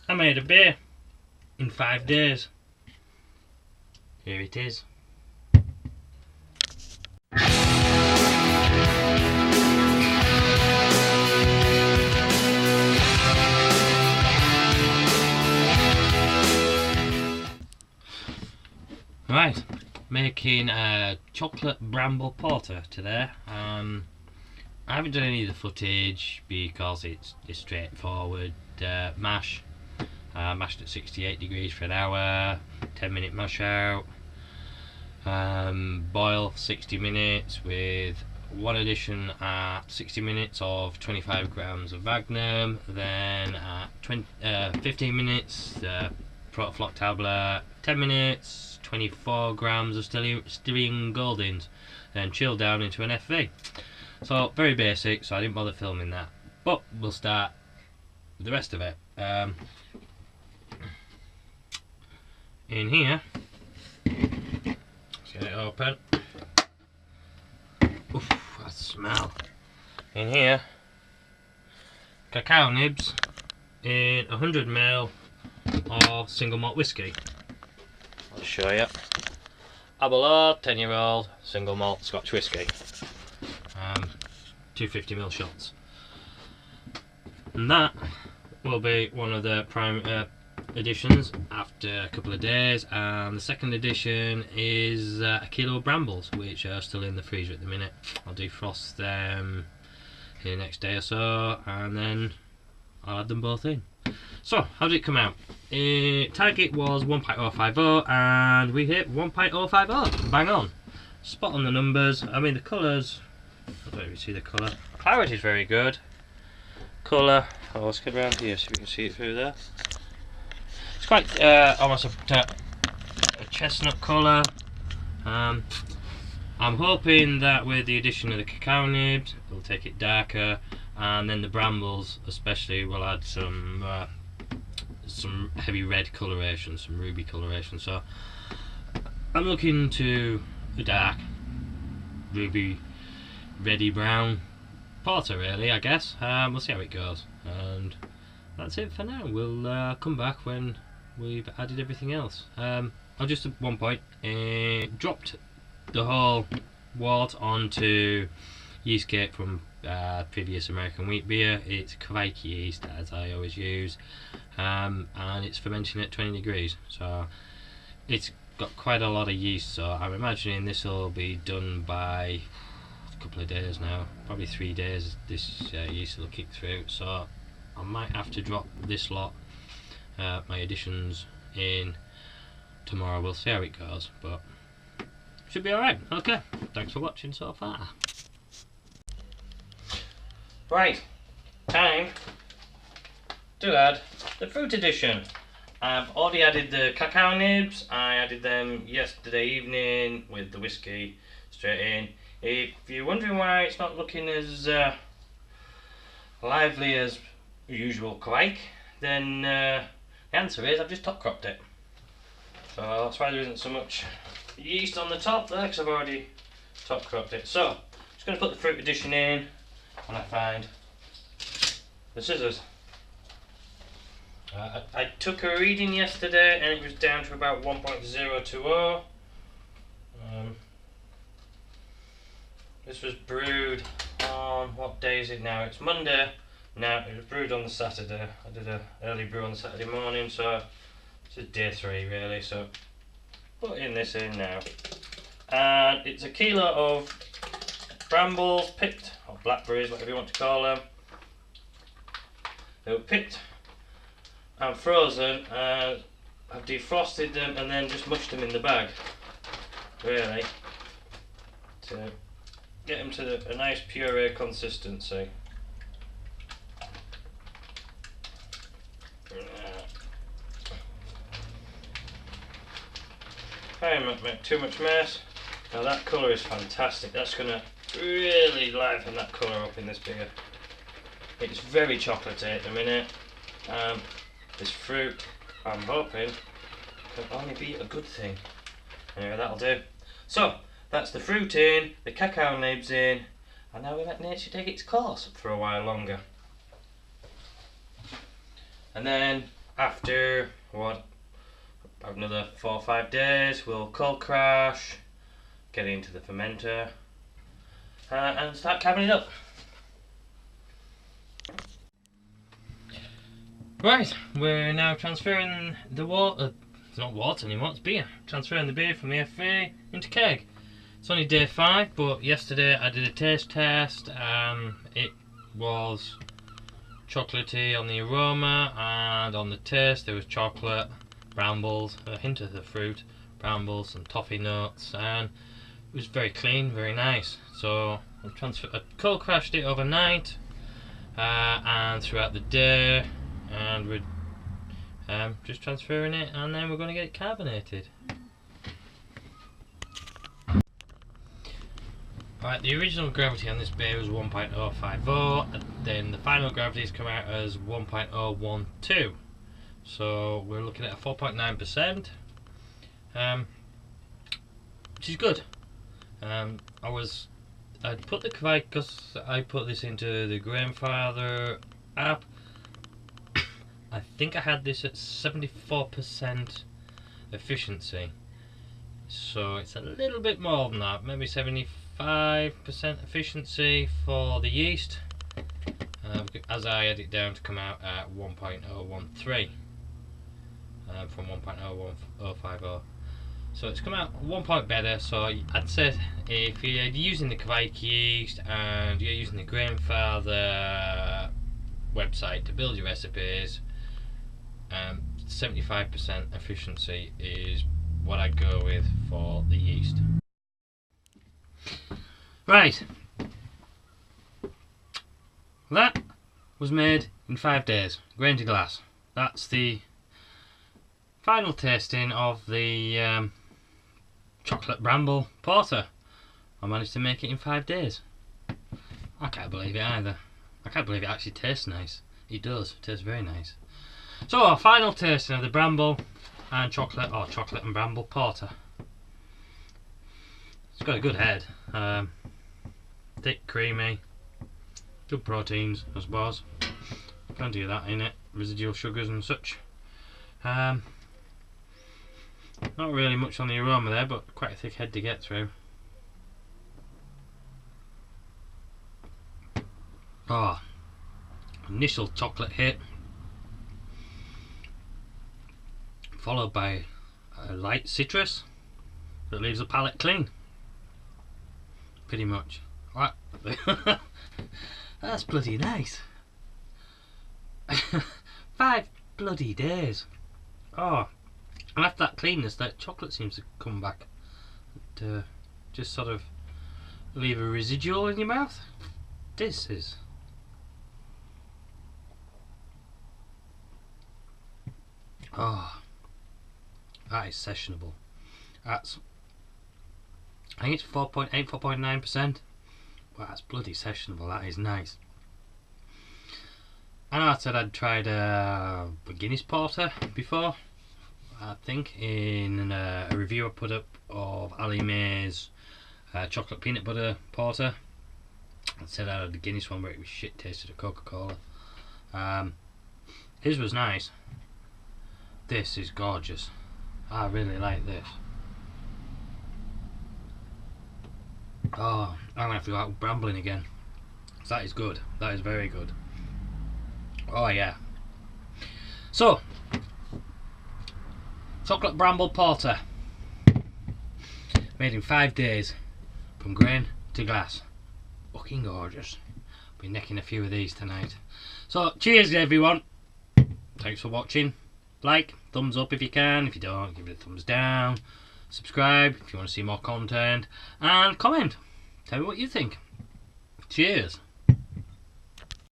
I made a beer in 5 days. Here it is. Right, making a chocolate Bramble Porter today. I haven't done any of the footage because it's straightforward. Mash, mashed at 68 degrees for an hour, 10-minute mash out. Boil 60 minutes with one addition at 60 minutes of 25 grams of Magnum. Then at 15 minutes, the Protofloc tablet. 10 minutes. 24 grams of Styrian Goldings, then chilled down into an FV. So very basic, so I didn't bother filming that. But we'll start with the rest of it. In here, let's get it open. Oof, that smell. In here, Cacao Nibs in 100 ml of single malt whisky. I'll show you. Aberlour 10-year-old single malt Scotch whisky. 250 ml shots. And that will be one of the prime additions after a couple of days. And the second addition is a kilo of brambles, which are still in the freezer at the minute. I'll defrost them in the next day or so, and then I'll add them both in. So, how did it come out? Target was 1.050 and we hit 1.050. Bang on. Spot on the numbers. I mean, the colours, I don't know if you see the colour. Clarity is very good. Colour, let's get around here so we can see it through there. It's quite almost a chestnut colour. I'm hoping that with the addition of the cacao nibs, it'll take it darker, and then the brambles especially will add some heavy red coloration, some ruby coloration. So I'm looking to a dark ruby reddy brown porter really, I guess. We'll see how it goes, and that's it for now. We'll come back when we've added everything else. I'll just at one point dropped the whole wort onto yeast cake from previous American wheat beer. It's Kveik yeast, as I always use, and it's fermenting at 20 degrees, so it's got quite a lot of yeast. So I'm imagining this will be done by a couple of days now, probably 3 days. This yeast will kick through, so I might have to drop this lot, my additions, in tomorrow. We'll see how it goes, but should be alright. Okay, thanks for watching so far. Right, time to add the fruit addition. I've already added the cacao nibs. I added them yesterday evening with the whisky straight in. If you're wondering why it's not looking as lively as usual Kveik, then the answer is I've just top cropped it. So that's why there isn't so much yeast on the top there, because I've already top cropped it. So I'm just going to put the fruit addition in when I find the scissors. I took a reading yesterday and it was down to about 1.020. This was brewed on, what day is it now? It's Monday. Now it was brewed on the Saturday. I did an early brew on the Saturday morning, so this is day 3 really. So putting this in now, and it's a kilo of brambles picked, or blackberries, whatever you want to call them. They were picked and frozen, and I've defrosted them and then just mushed them in the bag, really, to get them to a nice puree consistency. I haven't made too much mess. Now that colour is fantastic. That's going to really liven that colour up in this beer. It's very chocolatey at the minute. This fruit, I'm hoping, can only be a good thing. Anyway, that'll do. So, that's the fruit in, the cacao nibs in, and now we let nature take its course for a while longer. And then after what, about another 4 or 5 days, we'll cold crash, get it into the fermenter, and start cabbing it up. Right, we're now transferring the water. It's not water anymore, it's beer. Transferring the beer from the FA into keg. It's only day 5, but yesterday I did a taste test and it was chocolatey on the aroma, and on the taste there was chocolate, brambles, a hint of the fruit, brambles and toffee notes, and it was very clean, very nice. So I cold crashed it overnight and throughout the day, and we're just transferring it, and then we're going to get it carbonated. Right, the original gravity on this beer was 1.050, and then the final gravity has come out as 1.012. So we're looking at a 4.9%, which is good. I put the Kveik, because I put this into the Grandfather app. I think I had this at 74% efficiency, so it's a little bit more than that, maybe 75% efficiency for the yeast, as I had it down to come out at 1.013 from 1.050. So it's come out 1 point better. So I'd say if you're using the Kveik yeast and you're using the Grandfather website to build your recipes, 75% efficiency is what I go with for the yeast. Right, that was made in 5 days, grain to glass. That's the final tasting of the chocolate Bramble Porter. I managed to make it in 5 days. I can't believe it either. I can't believe it actually tastes nice. It does, it tastes very nice. So our final tasting of the Bramble and chocolate, or chocolate and Bramble Porter. It's got a good head, thick, creamy, good proteins, I suppose. Plenty of that in it, residual sugars and such. Not really much on the aroma there, but quite a thick head to get through. Oh, initial chocolate hit, followed by a light citrus that leaves the palate clean. Pretty much. Right. That's bloody nice. 5 bloody days. Oh, and after that cleanness, that chocolate seems to come back to just sort of leave a residual in your mouth. This is... oh, that is sessionable. That's, I think it's 4.8, 4.9%. Well, that's bloody sessionable. That is nice. I know I said I'd tried a Guinness Porter before. I think in a review I put up of Ali May's chocolate peanut butter porter. I said I had the Guinness one, but it was shit, tasted of Coca-Cola. His was nice. This is gorgeous. I really like this. Oh, I'm gonna have to go out brambling again. That is good. That is very good. Oh yeah. So, chocolate Bramble Porter, made in 5 days, from grain to glass. Fucking gorgeous. Be necking a few of these tonight. So, cheers everyone. Thanks for watching. Like, thumbs up if you can. If you don't, give it a thumbs down. Subscribe if you want to see more content, and comment. Tell me what you think. Cheers.